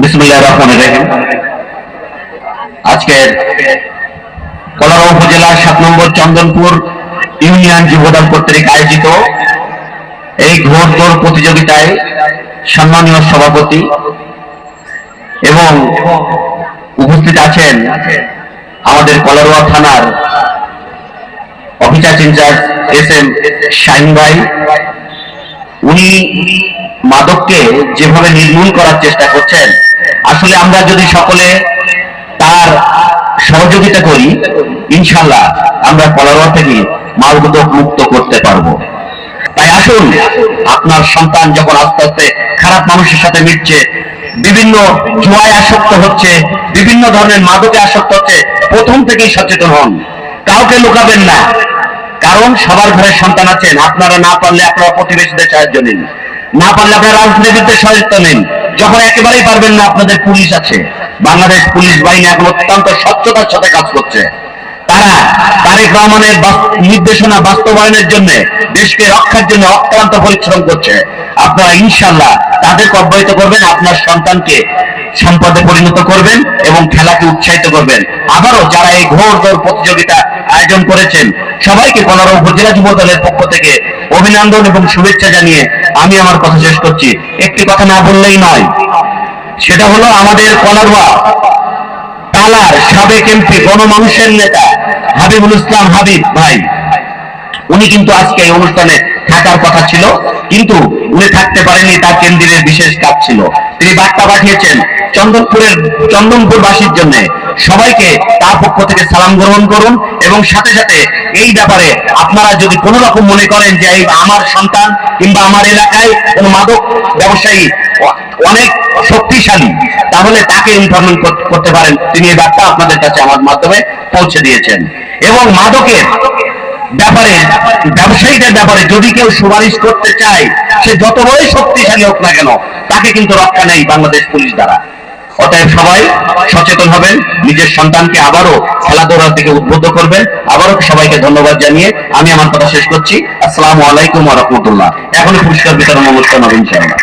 বিসমিল্লাহির রহমানির রহিম। আজকে কলারোয়া উপজেলার 7 নম্বর চন্দনপুর ইউনিয়ন যুবদল কর্তৃক আয়োজিত এই ঘোড় দৌড় প্রতিযোগিতায় সম্মানীয় সভাপতি এবং উপস্থিত আছেন আমাদের কলারোয়া থানার অফিসার ইনচার্জ এস.এম. শাহিন ভাই। উনি মাদককে যেভাবে নির্মূল করার চেষ্টা করছেন, আসলে আমরা যদি সকলে তার সহযোগিতা করি, ইনশাআল্লাহ আমরা কলারোয়া থেকে মাদক মুক্ত করতে পারবো। তাই আসুন, আপনার সন্তান যখন আস্তে আস্তে খারাপ মানুষের সাথে মিশছে, বিভিন্ন জুয়ায় আসক্ত হচ্ছে, বিভিন্ন ধরনের মাদকে আসক্ত হচ্ছে, প্রথম থেকেই সচেতন হন। কাউকে লুকাবেন না, কারণ সবার ঘরে সন্তান আছেন। আপনারা না পারলে আপনারা প্রতিবেশীদের সাহায্য নিন, না পারলে আপনারা রাজনীতিবিদদের সাহায্য নিন। যখন একেবারেই পারবেন না, আপনাদের পুলিশ আছে। বাংলাদেশ পুলিশ বাহিনী এখন অত্যন্ত স্বচ্ছতার সাথে কাজ করছে। তারা তারেক রহমানের নির্দেশনা বাস্তবায়নের জন্য, দেশকে রক্ষার জন্য অক্লান্ত পরিশ্রম করছে। আপনারা ইনশাআল্লাহ তাদেরকে অব্যাহত করবেন, আপনার সন্তানকে সম্পদে পরিণত করবেন এবং খেলাকে উৎসাহিত করবেন। আবারও যারা এই ঘোড় দৌড় প্রতিযোগিতা আয়োজন করেছেন, সবাইকে কলারোয়া উপজেলা যুব দলের পক্ষ থেকে অভিনন্দন এবং শুভেচ্ছা জানিয়ে আমি আমার কথা শেষ করছি। একটি কথা না বললেই নয়, সেটা হলো আমাদের কলারোয়া তালার সাবেক এমপি, গণমানুষের নেতা হাবিবুল ইসলাম হাবিব ভাই, উনি কিন্তু আজকে এই অনুষ্ঠানে থাকার কথা ছিল, কিন্তু উনি থাকতে পারেনি। তার কেন্দ্রের বিশেষ কাজ ছিল। তিনি বার্তা পাঠিয়েছেন চন্দনপুরবাসীর জন্য। সবাইকে তার পক্ষ থেকে সালাম গ্রহণ করুন এবং সাথে সাথে এই ব্যাপারে আপনারা যদি কোনো রকম মনে করেন যে আমার সন্তান কিংবা আমার এলাকায় কোনো মাদক ব্যবসায়ী অনেক শক্তিশালী, তাহলে তাকে ইনফরমেশন করতে পারেন। তিনি এই বার্তা আপনাদের কাছে আমার মাধ্যমে পৌঁছে দিয়েছেন। এবং মাদকের ব্যাপারে, ব্যবসায়ীদের ব্যাপারে যদি কেউ সুপারিশ করতে চায়, সে যত বড়ই শক্তিশালী হোক না কেন, তাকে কিন্তু রক্ষা নেই বাংলাদেশ পুলিশ দ্বারা। অতএব সবাই সচেতন হবেন, নিজের সন্তানকে আবারও খেলাধুলার দিকে উদ্বুদ্ধ করবেন। আবারও সবাইকে ধন্যবাদ জানিয়ে আমি আমার কথা শেষ করছি। আসসালামু আলাইকুম ওয়া রাহমাতুল্লাহ। এখনই পুরস্কার বিতরণ অনুষ্ঠান হবে ইনশাআল্লাহ।